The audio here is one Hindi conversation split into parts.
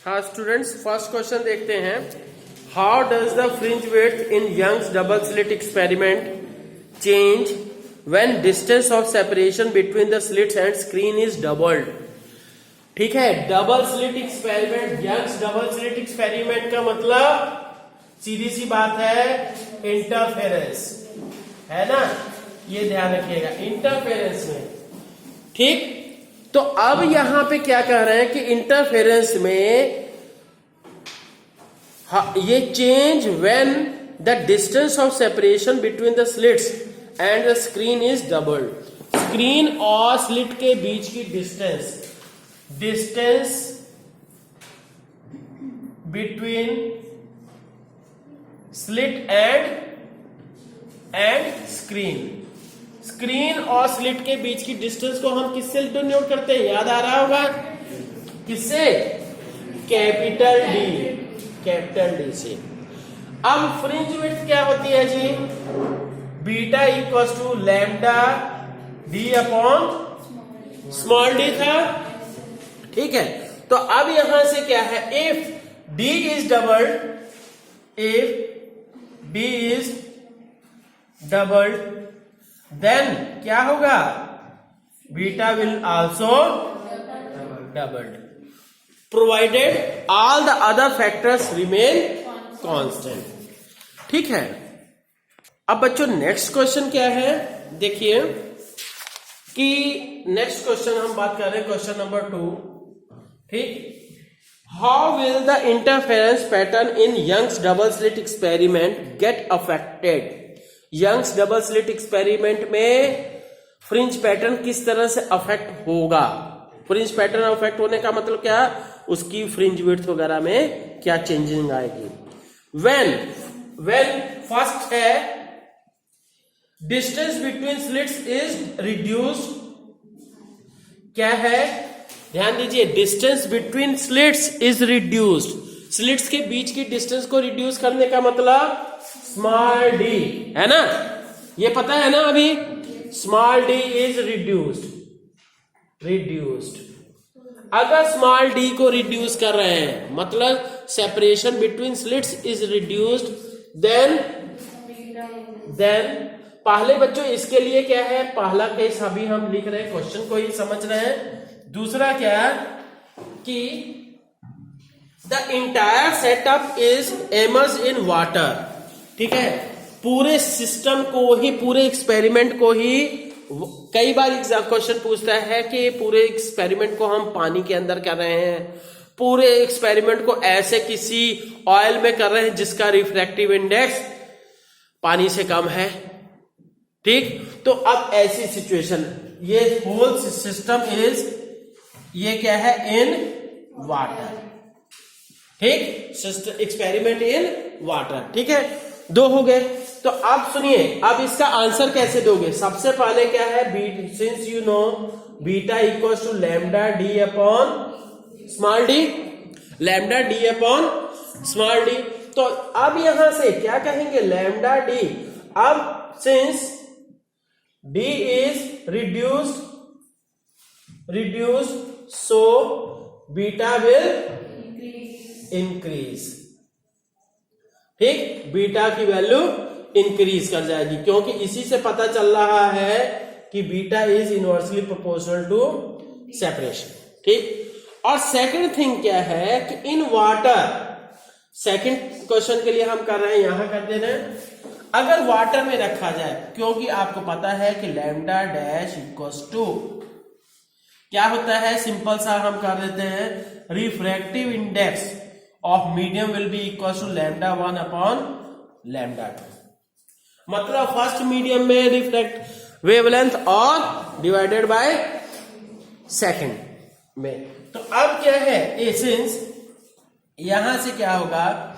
हाँ स्टूडेंट्स, फर्स्ट क्वेश्चन देखते हैं। How does the fringe width in Young's double slit experiment change when distance of separation between the slits and screen is doubled. ठीक है, double slit experiment, Young's double slit experiment का मतलब सीधी सी बात है इंटरफेरेंस, है ना, ये ध्यान रखिएगा, इंटरफेरेंस में। ठीक, तो अब यहां पे क्या कह रहे हैं कि इंटरफेरेंस में ये change when the distance of separation between the slits and the screen is doubled. Screen और स्लिट के बीच की distance between slit and screen और स्लिट के बीच की डिस्टेंस को हम किससे डिनोट करते हैं, याद आ रहा होगा, किससे? कैपिटल डी से। अब फ्रिंज विड्थ क्या होती है जी? Beta equal to lambda D upon small D था। ठीक है, तो अब यहां से क्या है, if D is doubled then क्या होगा, beta will also doubled provided all the other factors remain constant. ठीक है, अब बच्चों नेक्स्ट क्वेश्चन क्या है, देखिए कि नेक्स्ट क्वेश्चन हम बात कर रहे हैं क्वेश्चन नंबर 2। ठीक, how will the interference pattern in Young's double slit experiment get affected. Young's double slit experiment में फ्रिंज पैटर्न किस तरह से अफेक्ट होगा। फ्रिंज पैटर्न अफेक्ट होने का मतलब क्या, उसकी फ्रिंज विड्थ वगैरह में क्या चेंजिंग आएगी। व्हेन फर्स्ट है distance between slits is reduced. क्या है, ध्यान दीजिए, distance between slits is reduced. Slits के बीच की डिस्टेंस को रिड्यूस करने का मतलब स्मॉल डी, है ना, ये पता है ना अभी, स्मॉल डी इज रिड्यूस्ड। अगर स्मॉल डी को रिड्यूस कर रहे हैं मतलब separation between slits is reduced, then पहले बच्चों इसके लिए क्या है, पहला केस अभी हम लिख रहे हैं, क्वेश्चन को ही समझ रहे हैं। दूसरा क्या कि the entire setup is immersed in water. ठीक है, पूरे सिस्टम को ही, पूरे एक्सपेरिमेंट को ही, कई बार एग्जाम क्वेश्चन पूछता है कि पूरे एक्सपेरिमेंट को हम पानी के अंदर कर रहे हैं, पूरे एक्सपेरिमेंट को ऐसे किसी ऑयल में कर रहे हैं जिसका रिफ्रैक्टिव इंडेक्स पानी से कम है। ठीक, तो अब ऐसी सिचुएशन, ये होल सिस्टम इज, ये क्या है, इन वाटर। ठीक, एक्सपेरिमेंट इन वाटर। ठीक है, दो हो गए। तो अब सुनिए, अब इसका आंसर कैसे दोगे। सबसे पहले क्या है, since you know beta equals to lambda D upon small d, lambda D upon small d. तो अब यहां से क्या कहेंगे, लैम्डा डी। अब since D is reduced so beta will increase. ठीक, बीटा की वैल्यू इंक्रीज कर जाएगी, क्योंकि इसी से पता चल रहा है कि beta is inversely proportional to separation. ठीक, और सेकंड थिंग क्या है कि इन वाटर, सेकंड क्वेश्चन के लिए हम कर रहे हैं, यहां कर दे रहे हैं, अगर वाटर में रखा जाए, क्योंकि आपको पता है कि लैम्डा डैश इक्वल्स टू क्या होता है, सिंपल सा हम कर देते हैं, refractive index of medium will be equal to lambda 1 upon lambda 2। मतलब फर्स्ट मीडियम में रिफ्रैक्ट वेवलेंथ और डिवाइडेड बाय सेकंड में। तो अब क्या है, एसेंस यहां से क्या होगा,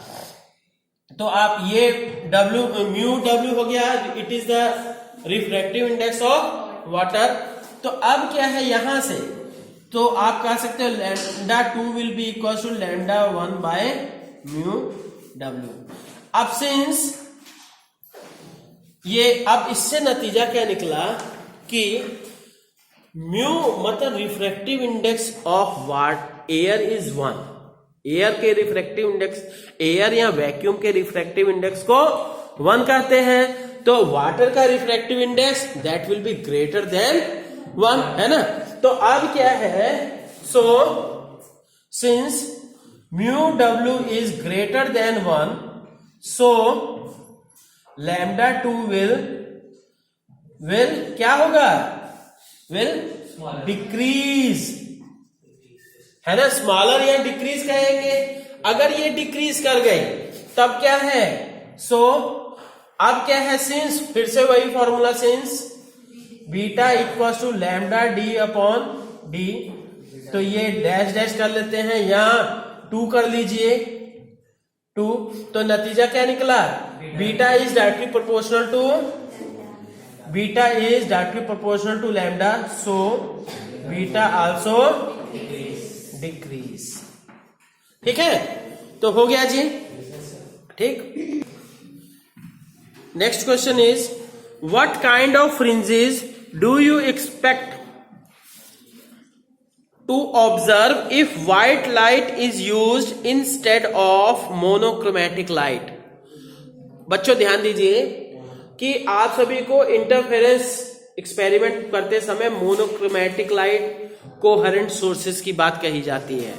तो आप ये म्यू डब्ल्यू हो गया, it is the refractive index of water. तो अब क्या है, यहां से तो आप कह सकते हो lambda 2 will be equal to lambda 1 by mu W. अब सिंस ये, अब इससे नतीजा क्या निकला कि म्यू मतलब refractive index of water air is 1, air के रिफ्रैक्टिव इंडेक्स, एयर या वैक्यूम के रिफ्रैक्टिव इंडेक्स को 1 कहते हैं, तो वाटर का refractive index that will be greater than 1, है ना। तो अब क्या है, so since mu W is greater than 1, so lambda 2 will क्या होगा, विल डिक्रीज, है ना। स्मॉलर या डिक्रीज कहेंगे। अगर ये डिक्रीज कर गई तब क्या है, सो अब क्या है, सिंस फिर से वही formula, since beta equal to lambda D upon D, तो ये डैश डैश कर लेते हैं, यहां 2 कर लीजिए 2, तो नतीजा क्या निकला, beta is directly proportional to lambda, so beta also decrease. ठीक है, तो हो गया जी, ठीक। Next question is what kind of fringes do you expect to observe if white light is used instead of monochromatic light. बच्चों ध्यान दीजिए कि आप सभी को इंटरफेरेंस एक्सपेरिमेंट करते समय मोनोक्रोमैटिक लाइट कोहेरेंट सोर्सेस की बात कही जाती है,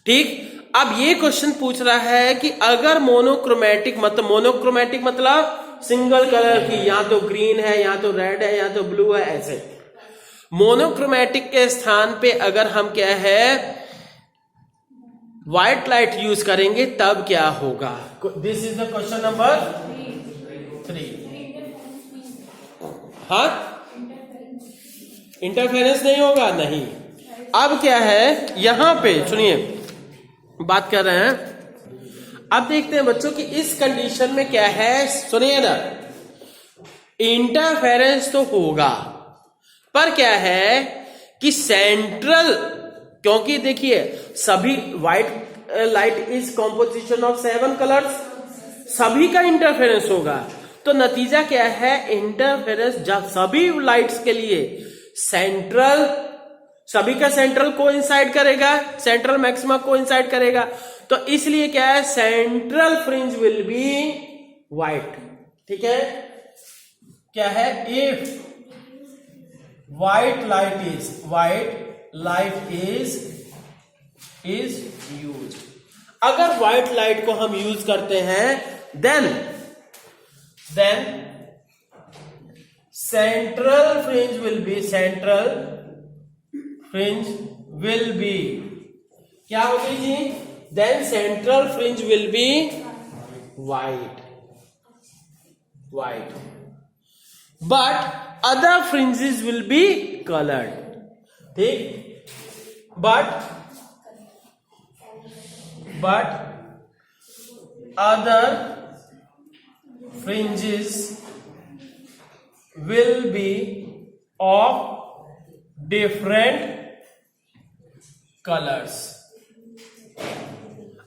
ठीक। अब ये क्वेश्चन पूछ रहा है कि अगर मोनोक्रोमैटिक मतलब सिंगल कलर की, या तो ग्रीन है, या तो रेड है, या तो ब्लू है, ऐसे मोनोक्रोमैटिक के स्थान पे अगर हम क्या है व्हाइट लाइट यूज करेंगे तब क्या होगा। This is the question number 3। हाँ, इंटरफेरेंस नहीं होगा, नहीं। अब क्या है, यहां पे सुनिए बात कर रहे हैं, अब देखते हैं बच्चों कि इस कंडीशन में क्या है, सुनिए ना, इंटरफेरेंस तो होगा, पर क्या है कि सेंट्रल, क्योंकि देखिए सभी white light is composition of 7 colours, सभी का इंटरफेरेंस होगा, तो नतीजा क्या है, इंटरफेरेंस जब सभी लाइट्स के लिए सेंट्रल, सभी का सेंट्रल कोइंसाइड करेगा, सेंट्रल मैक्सिमा कोइंसाइड करेगा, तो इसलिए क्या है, central fringe will be white. ठीक है, क्या है, if white light is use, अगर व्हाइट लाइट को हम यूज करते हैं then central fringe will be क्या होगी जी, then central fringe will be white, but other fringes will be colored, ठीक, but other fringes will be of different colors,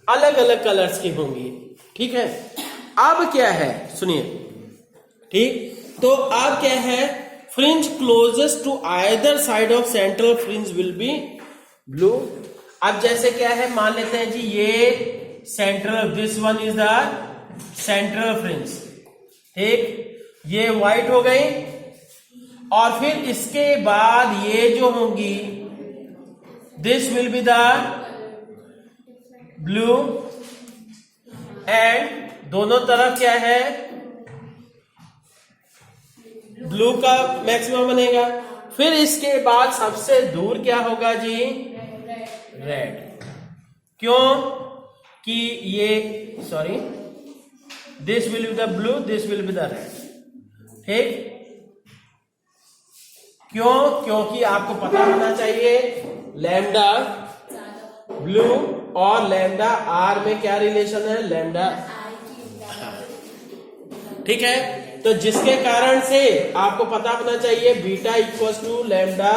अलग अलग कलर्स की होंगी। ठीक है, अब क्या है सुनिए, ठीक, तो अब क्या है, fringe closest to either side of central fringe will be blue. अब जैसे क्या है, मान लेते हैं जी ये central, this one is the central fringe, ठीक, ये व्हाइट हो गई, और फिर इसके बाद ये जो होंगी this will be the blue, and दोनों तरफ क्या है, ब्लू का मैक्सिमम बनेगा, फिर इसके बाद सबसे दूर क्या होगा जी, रेड, क्यों कि ये sorry this will be the blue, this will be the red, ठीक, क्यों, क्योंकि आपको पता होना चाहिए लैम्डा ब्लू और लैम्डा आर में क्या रिलेशन है, लैम्डा, ठीक है, तो जिसके कारण से आपको पता होना चाहिए beta equal to lambda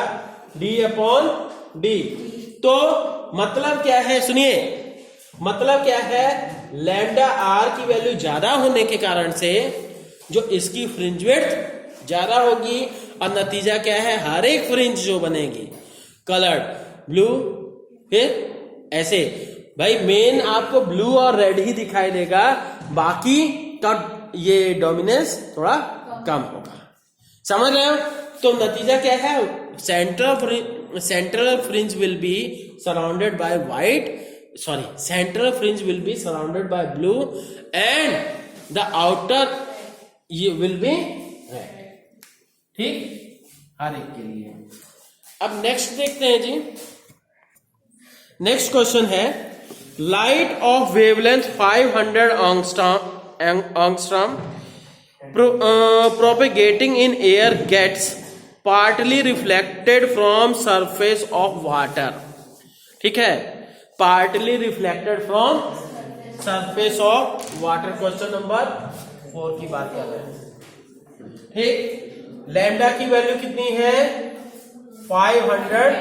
D upon D. तो मतलब क्या है, सुनिए, मतलब क्या है, लैम्डा आर की वैल्यू ज्यादा होने के कारण से जो इसकी फ्रिंज विड्थ ज्यादा होगी, और नतीजा क्या है, हर एक फ्रिंज जो बनेगी कलर्ड ब्लू, फिर ऐसे भाई मेन आपको ब्लू और रेड ही दिखाई देगा, बाकी का ये डोमिनेंस थोड़ा कम होगा। समझ रहे हो? तो नतीजा क्या है? Central fringe will be surrounded by white, sorry central fringe will be surrounded by blue and the outer ये विल बी रेड। ठीक, हर एक के लिए। अब नेक्स्ट देखते हैं जी। नेक्स्ट क्वेश्चन है, light of wavelength 500 angstrom propagating in air gets partly reflected from surface of water। ठीक है, partly reflected from surface of water। Question number 4 की बात कर रहे हैं। ठीक, लैम्डा की वैल्यू कितनी है? 500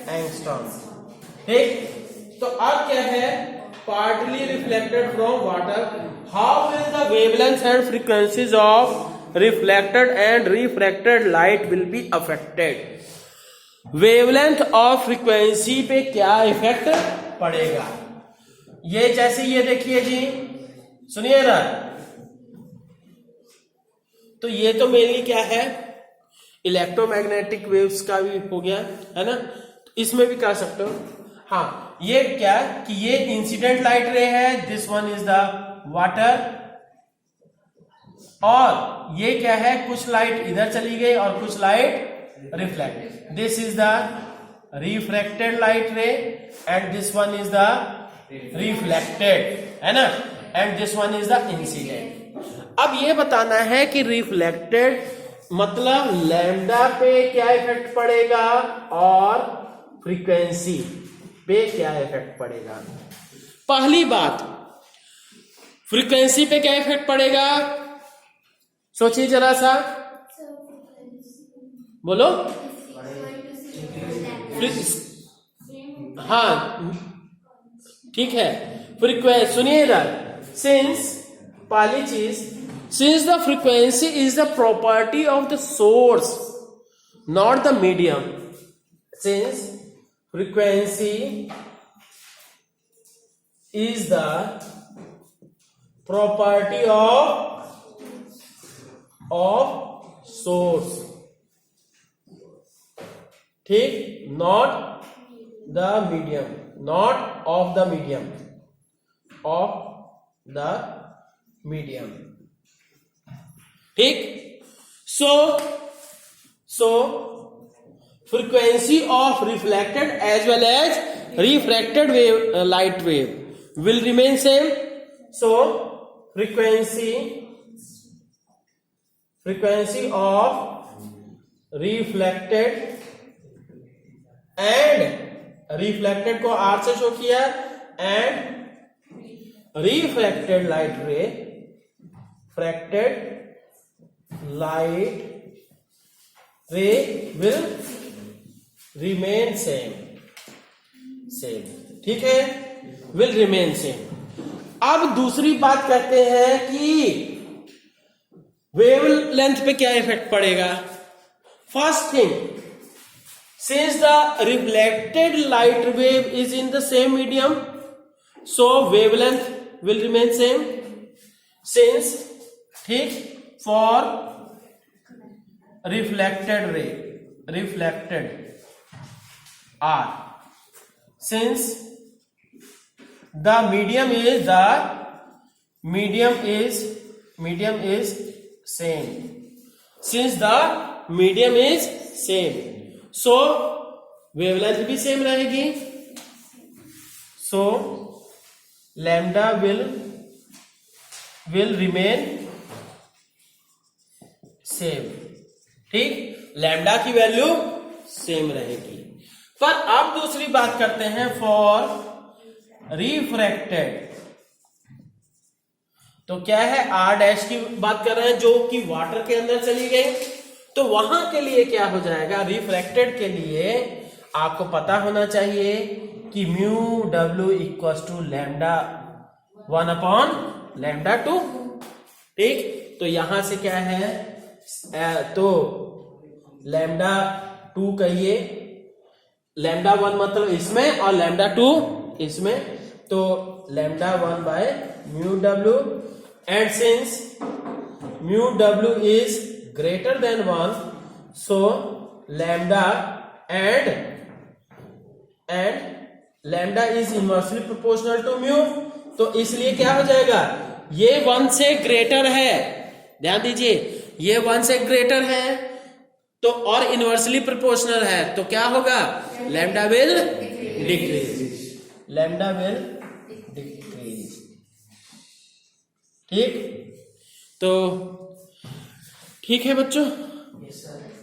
एंगस्ट्रॉम। ठीक, तो अब क्या है? Partly reflected from water, how will the wavelength and frequencies of reflected and refracted light will be affected. Wavelength और फ्रीक्वेंसी पे क्या इफेक्ट पड़ेगा? ये जैसे ये देखिए जी, सुनिए ना, तो ये तो मेनली क्या है? इलेक्ट्रोमैग्नेटिक वेव्स का भी हो गया है ना, इसमें भी कर सकते हो। हाँ, ये क्या कि ये इंसिडेंट लाइट रे है, this one is the water, और ये क्या है? कुछ लाइट इधर चली गई और कुछ light reflect. This is the refracted light रे and this one is the reflected, है ना, and this one is the incident. अब ये बताना है कि रिफ्लेक्टेड मतलब लैम्डा पे क्या इफेक्ट पड़ेगा और फ्रीक्वेंसी पे क्या इफेक्ट पड़ेगा। पहली बात, फ्रीक्वेंसी पे क्या इफेक्ट पड़ेगा? सोचिए जरा सा, बोलो। हाँ ठीक है, फ्रीक्वेंसी सुनिए इधर। सिंस पहली चीज, since the frequency is the property of the source not the medium, since frequency is the property of source, ठीक, not the medium, not of the medium, of the medium, ठीक। so frequency of reflected as well as refracted wave, light wave will remain same। so frequency of reflected and reflected को R से शो किया, and refracted light ray, refracted light ray will remain same, ठीक है, will remain same। अब दूसरी बात कहते हैं कि वेवलेंथ पे क्या इफेक्ट पड़ेगा। First thing, since the reflected light wave is in the same medium, so wavelength will remain same। since, ठीक, for reflected ray, reflected R, since the medium is same, since the medium is same, so wavelength भी same रहेगी, so lambda will remain same, ठीक, लैम्डा की वैल्यू सेम रहेगी। पर अब दूसरी बात करते हैं फॉर रिफ्रैक्टेड, तो क्या है? आर डैश की बात कर रहे हैं जो कि वाटर के अंदर चली गई, तो वहां के लिए क्या हो जाएगा? रिफ्रैक्टेड के लिए आपको पता होना चाहिए कि mu W equal to lambda 1 upon lambda 2, ठीक। तो यहां से क्या है? तो लैम्डा 2 कहिए, लैम्डा 1 मतलब इसमें और लैम्डा 2 इसमें, तो lambda 1 by mu W, and since mu W is greater than 1, so lambda and lambda is inversely proportional to mu. तो इसलिए क्या हो जाएगा, ये 1 से ग्रेटर है, ध्यान दीजिए, ये 1 से ग्रेटर है तो और इनवर्सली प्रोपोर्शनल है, तो क्या होगा, lambda will decrease, lambda will decrease. ठीक, तो ठीक है बच्चों। Yes sir.